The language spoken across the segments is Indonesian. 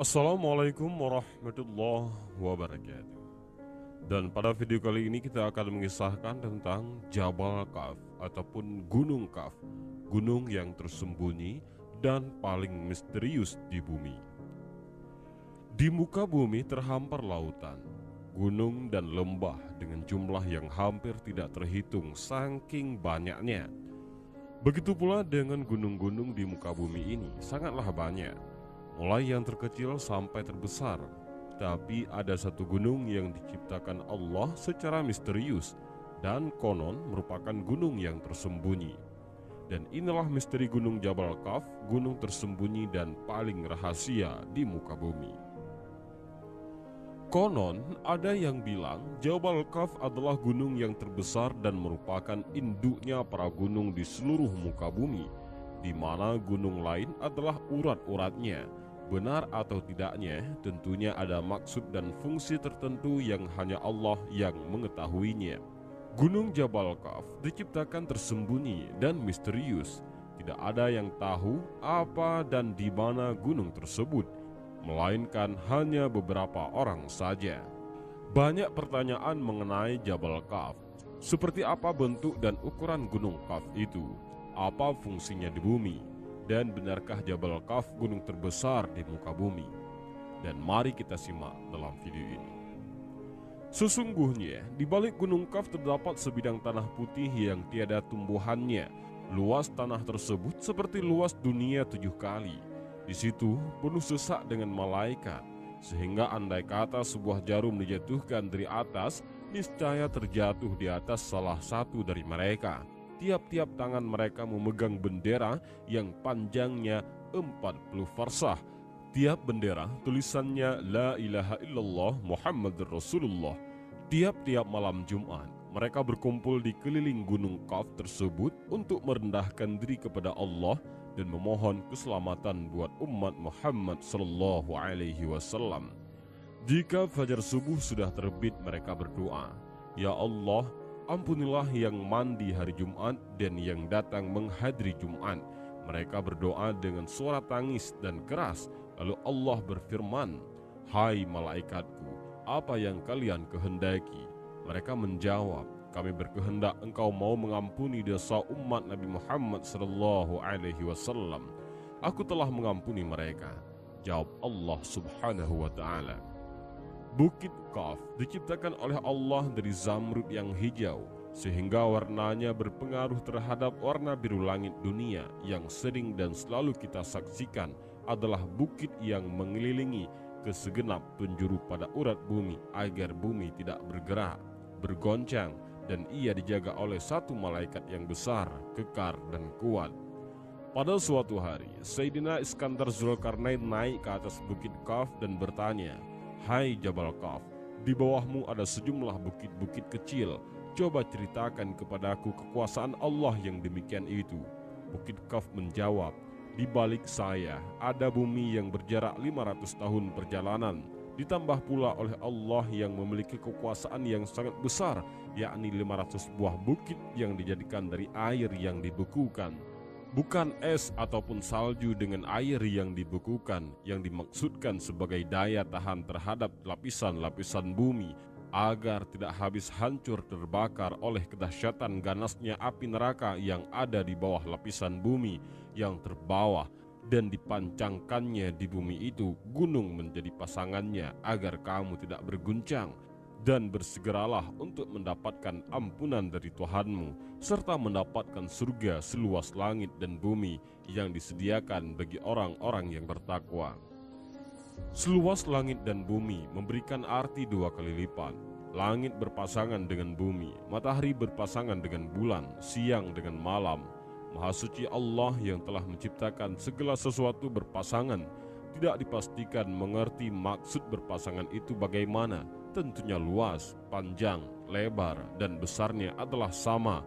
Assalamualaikum warahmatullahi wabarakatuh. Dan pada video kali ini kita akan mengisahkan tentang Jabal Kaf ataupun Gunung Kaf, gunung yang tersembunyi dan paling misterius di bumi. Di muka bumi terhampar lautan, gunung dan lembah dengan jumlah yang hampir tidak terhitung saking banyaknya. Begitu pula dengan gunung-gunung di muka bumi ini sangatlah banyak, mulai yang terkecil sampai terbesar. Tapi ada satu gunung yang diciptakan Allah secara misterius dan konon merupakan gunung yang tersembunyi. Dan inilah misteri Gunung Jabal Kaf, gunung tersembunyi dan paling rahasia di muka bumi. Konon ada yang bilang Jabal Kaf adalah gunung yang terbesar dan merupakan induknya para gunung di seluruh muka bumi, di mana gunung lain adalah urat-uratnya. Benar atau tidaknya, tentunya ada maksud dan fungsi tertentu yang hanya Allah yang mengetahuinya. Gunung Jabal Kaf diciptakan tersembunyi dan misterius. Tidak ada yang tahu apa dan di mana gunung tersebut, melainkan hanya beberapa orang saja. Banyak pertanyaan mengenai Jabal Kaf. Seperti apa bentuk dan ukuran Gunung Kaf itu? Apa fungsinya di bumi? Dan benarkah Jabal Kaf gunung terbesar di muka bumi? Dan mari kita simak dalam video ini. Sesungguhnya di balik Gunung Kaf terdapat sebidang tanah putih yang tiada tumbuhannya. Luas tanah tersebut seperti luas dunia 7 kali. Di situ penuh sesak dengan malaikat, sehingga andai kata sebuah jarum dijatuhkan dari atas, niscaya terjatuh di atas salah satu dari mereka. Tiap-tiap tangan mereka memegang bendera yang panjangnya 40 farsah. Tiap bendera tulisannya La ilaha illallah Muhammadur Rasulullah. Tiap-tiap malam Jumat, mereka berkumpul di keliling Gunung Kaf tersebut untuk merendahkan diri kepada Allah dan memohon keselamatan buat umat Muhammad sallallahu alaihi wasallam. Jika fajar subuh sudah terbit, mereka berdoa, Ya Allah, ampunilah yang mandi hari Jumat dan yang datang menghadiri Jumat. Mereka berdoa dengan suara tangis dan keras. Lalu Allah berfirman, Hai malaikatku, apa yang kalian kehendaki? Mereka menjawab, kami berkehendak engkau mau mengampuni dosa umat Nabi Muhammad sallallahu alaihi wasallam. Aku telah mengampuni mereka. Jawab Allah subhanahu wa ta'ala. Bukit Kaf diciptakan oleh Allah dari zamrud yang hijau, sehingga warnanya berpengaruh terhadap warna biru langit dunia yang sering dan selalu kita saksikan adalah bukit yang mengelilingi ke segenap penjuru pada urat bumi agar bumi tidak bergerak, bergoncang, dan ia dijaga oleh satu malaikat yang besar, kekar, dan kuat. Pada suatu hari, Sayyidina Iskandar Zulkarnain naik ke atas bukit Kaf dan bertanya, Hai Jabal Kaf, di bawahmu ada sejumlah bukit-bukit kecil. Coba ceritakan kepadaku kekuasaan Allah yang demikian itu. Bukit Kaf menjawab, di balik saya ada bumi yang berjarak 500 tahun perjalanan. Ditambah pula oleh Allah yang memiliki kekuasaan yang sangat besar, yakni 500 buah bukit yang dijadikan dari air yang dibekukan. Bukan es ataupun salju dengan air yang dibekukan yang dimaksudkan sebagai daya tahan terhadap lapisan-lapisan bumi agar tidak habis hancur terbakar oleh kedahsyatan ganasnya api neraka yang ada di bawah lapisan bumi yang terbawah, dan dipancangkannya di bumi itu gunung menjadi pasangannya agar kamu tidak berguncang. Dan bersegeralah untuk mendapatkan ampunan dari Tuhanmu, serta mendapatkan surga seluas langit dan bumi yang disediakan bagi orang-orang yang bertakwa. Seluas langit dan bumi memberikan arti 2 kali lipat. Langit berpasangan dengan bumi, matahari berpasangan dengan bulan, siang dengan malam. Maha suci Allah yang telah menciptakan segala sesuatu berpasangan. Tidak dipastikan mengerti maksud berpasangan itu bagaimana. Tentunya luas, panjang, lebar, dan besarnya adalah sama.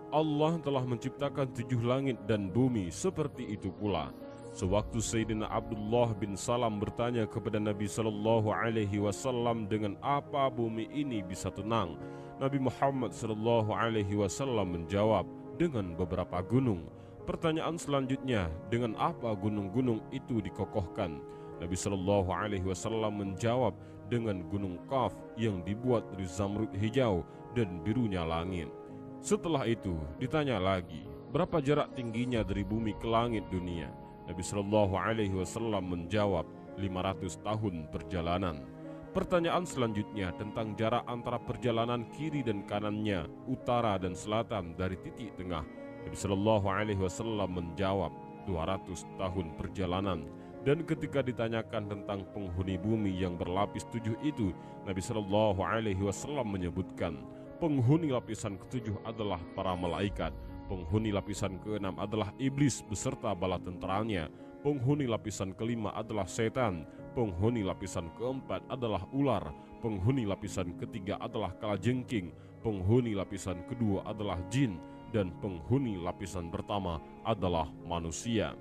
Allah telah menciptakan 7 langit dan bumi seperti itu pula. Sewaktu Sayyidina Abdullah bin Salam bertanya kepada Nabi sallallahu alaihi wasallam dengan apa bumi ini bisa tenang, Nabi Muhammad sallallahu alaihi wasallam menjawab dengan beberapa gunung. Pertanyaan selanjutnya, dengan apa gunung-gunung itu dikokohkan? Nabi Shallallahu Alaihi Wasallam menjawab, dengan gunung Qaf yang dibuat dari zamrud hijau dan birunya langit. Setelah itu ditanya lagi, berapa jarak tingginya dari bumi ke langit dunia? Nabi Shallallahu Alaihi Wasallam menjawab, 500 tahun perjalanan. Pertanyaan selanjutnya tentang jarak antara perjalanan kiri dan kanannya, utara dan selatan dari titik tengah. Nabi Shallallahu Alaihi Wasallam menjawab, 200 tahun perjalanan. Dan ketika ditanyakan tentang penghuni bumi yang berlapis 7 itu, Nabi Shallallahu Alaihi Wasallam menyebutkan, penghuni lapisan ke-7 adalah para malaikat, penghuni lapisan ke-6 adalah iblis beserta bala tentaranya, penghuni lapisan ke-5 adalah setan, penghuni lapisan ke-4 adalah ular, penghuni lapisan ke-3 adalah kalajengking, penghuni lapisan ke-2 adalah jin, dan penghuni lapisan pertama adalah manusia.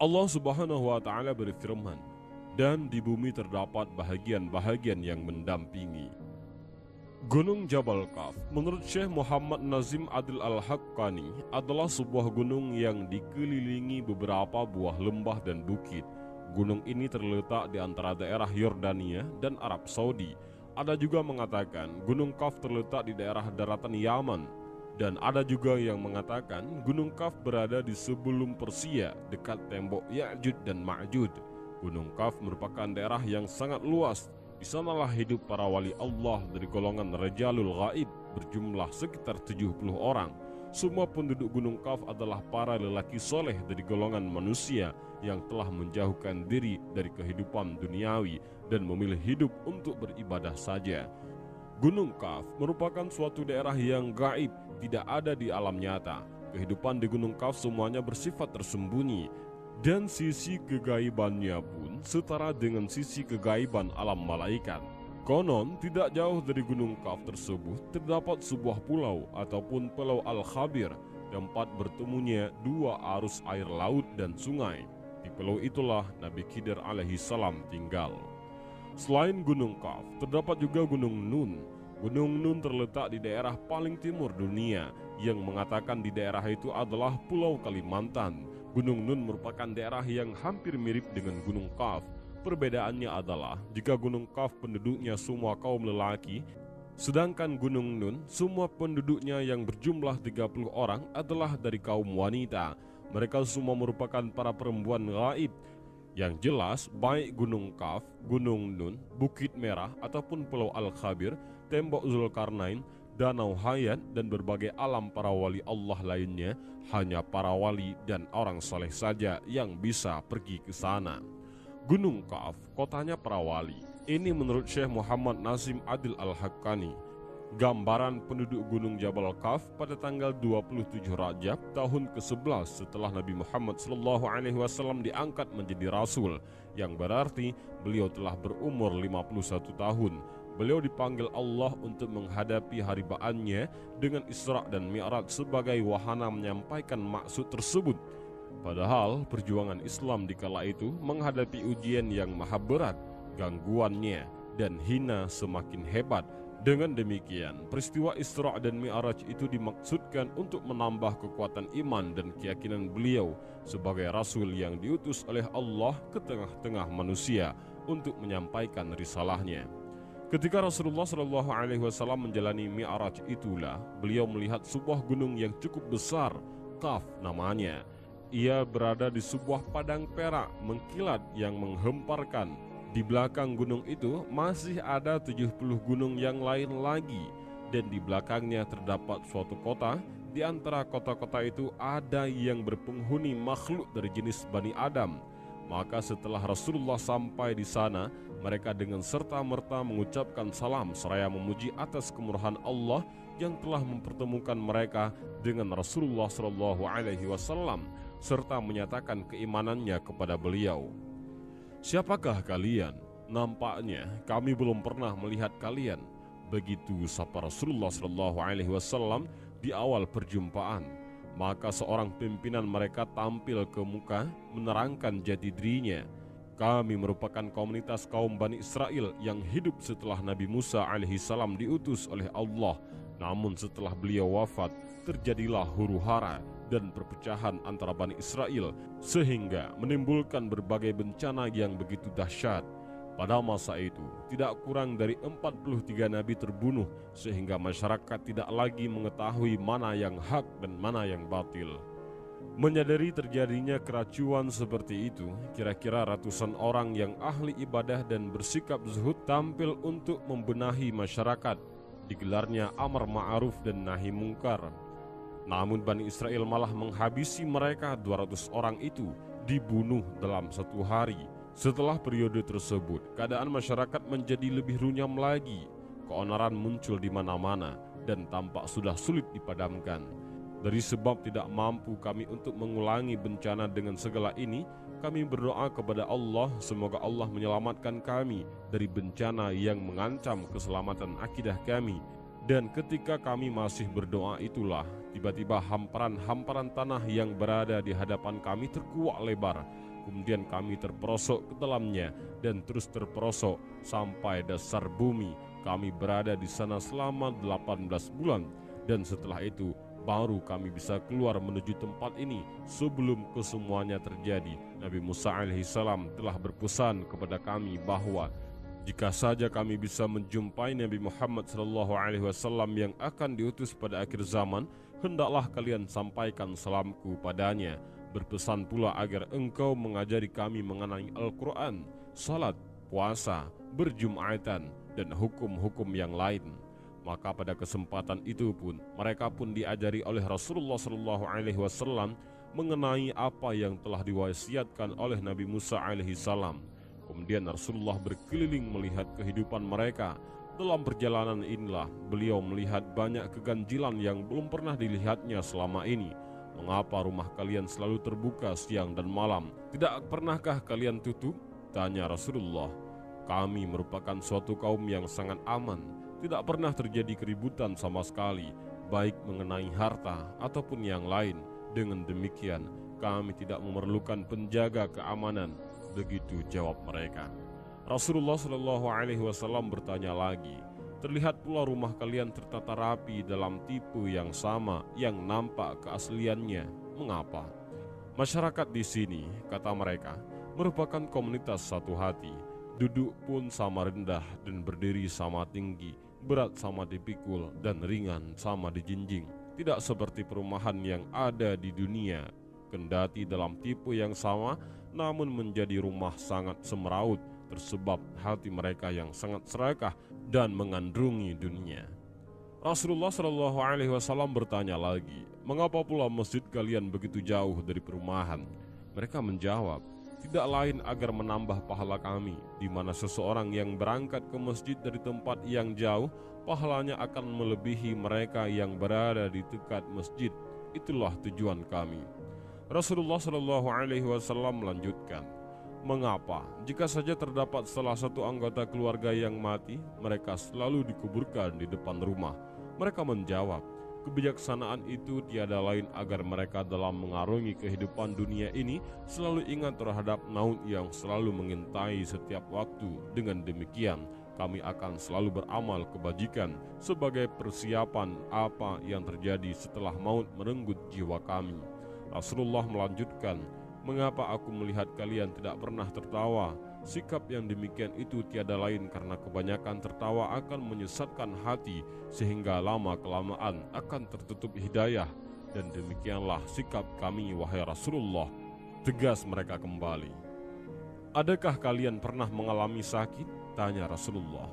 Allah Subhanahu wa Ta'ala berfirman, dan di bumi terdapat bahagian-bahagian yang mendampingi. Gunung Jabal Qaf menurut Syekh Muhammad Nazim Adil Al-Haqqani adalah sebuah gunung yang dikelilingi beberapa buah lembah dan bukit. Gunung ini terletak di antara daerah Yordania dan Arab Saudi. Ada juga mengatakan Gunung Qaf terletak di daerah daratan Yaman. Dan ada juga yang mengatakan Gunung Qaf berada di sebelum Persia, dekat tembok Ya'jud dan Ma'jud. Gunung Qaf merupakan daerah yang sangat luas. Di sanalah hidup para wali Allah dari golongan Rajalul Ghaib berjumlah sekitar 70 orang. Semua penduduk Gunung Qaf adalah para lelaki soleh dari golongan manusia yang telah menjauhkan diri dari kehidupan duniawi dan memilih hidup untuk beribadah saja. Gunung Qaf merupakan suatu daerah yang gaib, tidak ada di alam nyata. Kehidupan di Gunung Qaf semuanya bersifat tersembunyi, dan sisi kegaibannya pun setara dengan sisi kegaiban alam malaikat. Konon tidak jauh dari Gunung Qaf tersebut terdapat sebuah pulau ataupun Pulau Al-Khabir, tempat bertemunya dua arus air laut dan sungai. Di pulau itulah Nabi Khidir alaihi salam tinggal. Selain Gunung Qaf, terdapat juga Gunung Nun. Gunung Nun terletak di daerah paling timur dunia, yang mengatakan di daerah itu adalah Pulau Kalimantan. Gunung Nun merupakan daerah yang hampir mirip dengan Gunung Qaf. Perbedaannya adalah, jika Gunung Qaf penduduknya semua kaum lelaki, sedangkan Gunung Nun semua penduduknya yang berjumlah 30 orang adalah dari kaum wanita. Mereka semua merupakan para perempuan gaib. Yang jelas, baik Gunung Qaf, Gunung Nun, Bukit Merah, ataupun Pulau Al-Khabir, Tembok Zulkarnain, Danau Hayat, dan berbagai alam para wali Allah lainnya, hanya para wali dan orang soleh saja yang bisa pergi ke sana. Gunung Qaf, kotanya para wali. Ini menurut Syekh Muhammad Nazim Adil Al-Haqqani. Gambaran penduduk Gunung Jabal Qaf pada tanggal 27 Rajab tahun ke-11 setelah Nabi Muhammad SAW diangkat menjadi Rasul, yang berarti beliau telah berumur 51 tahun. Beliau dipanggil Allah untuk menghadapi haribaannya dengan Isra dan Mi'raj sebagai wahana menyampaikan maksud tersebut. Padahal perjuangan Islam di kala itu menghadapi ujian yang maha berat, gangguannya dan hina semakin hebat. Dengan demikian, peristiwa Isra dan Mi'raj itu dimaksudkan untuk menambah kekuatan iman dan keyakinan beliau sebagai Rasul yang diutus oleh Allah ke tengah-tengah manusia untuk menyampaikan risalahnya. Ketika Rasulullah SAW menjalani Mi'raj itulah, beliau melihat sebuah gunung yang cukup besar, Qaf namanya. Ia berada di sebuah padang perak mengkilat yang menghemparkan. Di belakang gunung itu masih ada 70 gunung yang lain lagi, dan di belakangnya terdapat suatu kota. Di antara kota-kota itu ada yang berpenghuni makhluk dari jenis Bani Adam. Maka setelah Rasulullah sampai di sana, mereka dengan serta-merta mengucapkan salam seraya memuji atas kemurahan Allah yang telah mempertemukan mereka dengan Rasulullah SAW, serta menyatakan keimanannya kepada beliau. Siapakah kalian? Nampaknya kami belum pernah melihat kalian. Begitu sapa Rasulullah SAW di awal perjumpaan. Maka seorang pimpinan mereka tampil ke muka menerangkan jati dirinya. Kami merupakan komunitas kaum Bani Israel yang hidup setelah Nabi Musa alaihissalam diutus oleh Allah. Namun setelah beliau wafat, terjadilah huru-hara dan perpecahan antara Bani Israel, sehingga menimbulkan berbagai bencana yang begitu dahsyat. Pada masa itu, tidak kurang dari 43 nabi terbunuh, sehingga masyarakat tidak lagi mengetahui mana yang hak dan mana yang batil. Menyadari terjadinya keracuan seperti itu, kira-kira ratusan orang yang ahli ibadah dan bersikap zuhud tampil untuk membenahi masyarakat. Digelarnya amar ma'ruf dan nahi mungkar. Namun Bani Israel malah menghabisi mereka. 200 orang itu dibunuh dalam satu hari. Setelah periode tersebut, keadaan masyarakat menjadi lebih runyam lagi. Keonaran muncul di mana-mana dan tampak sudah sulit dipadamkan. Dari sebab tidak mampu kami untuk mengulangi bencana dengan segala ini, kami berdoa kepada Allah semoga Allah menyelamatkan kami dari bencana yang mengancam keselamatan akidah kami. Dan ketika kami masih berdoa itulah, tiba-tiba hamparan-hamparan tanah yang berada di hadapan kami terkuak lebar. Kemudian kami terperosok ke dalamnya dan terus terperosok sampai dasar bumi. Kami berada di sana selama 18 bulan dan setelah itu baru kami bisa keluar menuju tempat ini sebelum kesemuanya terjadi. Nabi Musa alaihissalam telah berpesan kepada kami bahwa jika saja kami bisa menjumpai Nabi Muhammad SAW yang akan diutus pada akhir zaman, hendaklah kalian sampaikan salamku padanya. Berpesan pula agar engkau mengajari kami mengenai Al-Quran, salat, puasa, berjumatan, dan hukum-hukum yang lain. Maka pada kesempatan itu pun mereka pun diajari oleh Rasulullah SAW mengenai apa yang telah diwasiatkan oleh Nabi Musa alaihissalam. Kemudian Rasulullah berkeliling melihat kehidupan mereka. Dalam perjalanan inilah beliau melihat banyak keganjilan yang belum pernah dilihatnya selama ini. Mengapa rumah kalian selalu terbuka siang dan malam? Tidak pernahkah kalian tutup? Tanya Rasulullah. Kami merupakan suatu kaum yang sangat aman. Tidak pernah terjadi keributan sama sekali, baik mengenai harta ataupun yang lain. Dengan demikian, kami tidak memerlukan penjaga keamanan. Begitu jawab mereka. Rasulullah SAW bertanya lagi, terlihat pula rumah kalian tertata rapi dalam tipe yang sama yang nampak keasliannya. Mengapa? Masyarakat di sini, kata mereka, merupakan komunitas satu hati. Duduk pun sama rendah dan berdiri sama tinggi, berat sama dipikul dan ringan sama dijinjing. Tidak seperti perumahan yang ada di dunia, kendati dalam tipe yang sama, namun menjadi rumah sangat semeraut, tersebab hati mereka yang sangat serakah dan mengandungi dunia. Rasulullah SAW bertanya lagi, mengapa pula masjid kalian begitu jauh dari perumahan? Mereka menjawab, tidak lain agar menambah pahala kami, di mana seseorang yang berangkat ke masjid dari tempat yang jauh, pahalanya akan melebihi mereka yang berada di dekat masjid. Itulah tujuan kami. Rasulullah SAW melanjutkan, mengapa jika saja terdapat salah satu anggota keluarga yang mati, mereka selalu dikuburkan di depan rumah? Mereka menjawab, kebijaksanaan itu tiada lain agar mereka dalam mengarungi kehidupan dunia ini selalu ingat terhadap maut yang selalu mengintai setiap waktu. Dengan demikian, kami akan selalu beramal kebajikan sebagai persiapan apa yang terjadi setelah maut merenggut jiwa kami. Rasulullah melanjutkan, mengapa aku melihat kalian tidak pernah tertawa? Sikap yang demikian itu tiada lain karena kebanyakan tertawa akan menyesatkan hati, sehingga lama-kelamaan akan tertutup hidayah. Dan demikianlah sikap kami, wahai Rasulullah. Tegas mereka kembali. Adakah kalian pernah mengalami sakit? Tanya Rasulullah.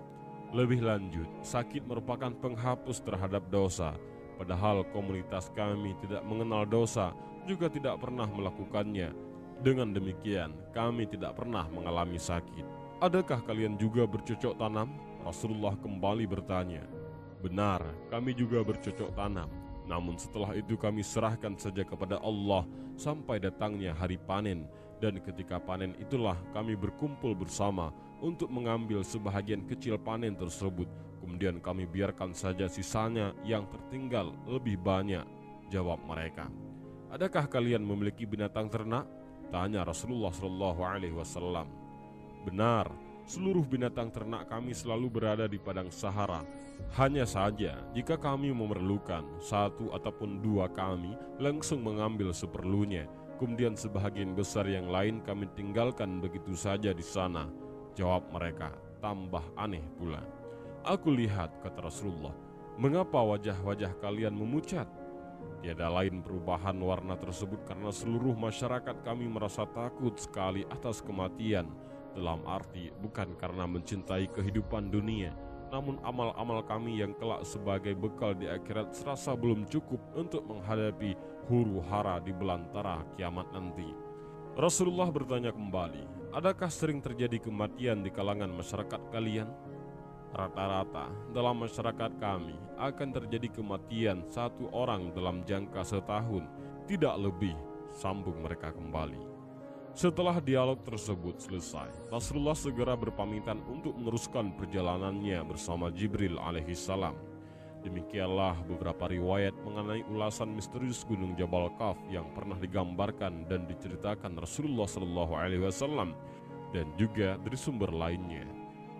Lebih lanjut, sakit merupakan penghapus terhadap dosa. Padahal komunitas kami tidak mengenal dosa, juga tidak pernah melakukannya. Dengan demikian, kami tidak pernah mengalami sakit. Adakah kalian juga bercocok tanam? Rasulullah kembali bertanya. Benar, kami juga bercocok tanam. Namun setelah itu kami serahkan saja kepada Allah sampai datangnya hari panen. Dan ketika panen itulah kami berkumpul bersama untuk mengambil sebahagian kecil panen tersebut. Kemudian kami biarkan saja sisanya yang tertinggal lebih banyak. Jawab mereka. Adakah kalian memiliki binatang ternak? Tanya Rasulullah SAW. Benar, seluruh binatang ternak kami selalu berada di padang Sahara. Hanya saja, jika kami memerlukan, satu ataupun dua kami langsung mengambil seperlunya. Kemudian sebagian besar yang lain kami tinggalkan begitu saja di sana. Jawab mereka, tambah aneh pula. Aku lihat, kata Rasulullah, mengapa wajah-wajah kalian memucat? Tiada lain perubahan warna tersebut karena seluruh masyarakat kami merasa takut sekali atas kematian. Dalam arti bukan karena mencintai kehidupan dunia, namun amal-amal kami yang kelak sebagai bekal di akhirat serasa belum cukup untuk menghadapi huru hara di belantara kiamat nanti. Rasulullah bertanya kembali, adakah sering terjadi kematian di kalangan masyarakat kalian? Rata-rata dalam masyarakat kami akan terjadi kematian satu orang dalam jangka setahun, tidak lebih, sambung mereka kembali. Setelah dialog tersebut selesai, Rasulullah segera berpamitan untuk meneruskan perjalanannya bersama Jibril alaihissalam. Demikianlah beberapa riwayat mengenai ulasan misterius Gunung Jabal Kaf yang pernah digambarkan dan diceritakan Rasulullah SAW dan juga dari sumber lainnya.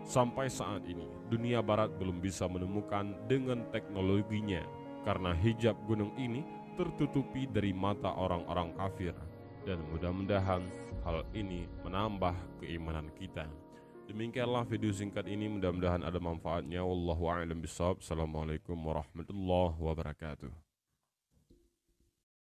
Sampai saat ini, dunia barat belum bisa menemukan dengan teknologinya karena hijab gunung ini tertutupi dari mata orang-orang kafir. Dan mudah-mudahan hal ini menambah keimanan kita. Demikianlah video singkat ini, mudah-mudahan ada manfaatnya. Wallahu a'lam bishawab. Assalamualaikum warahmatullahi wabarakatuh.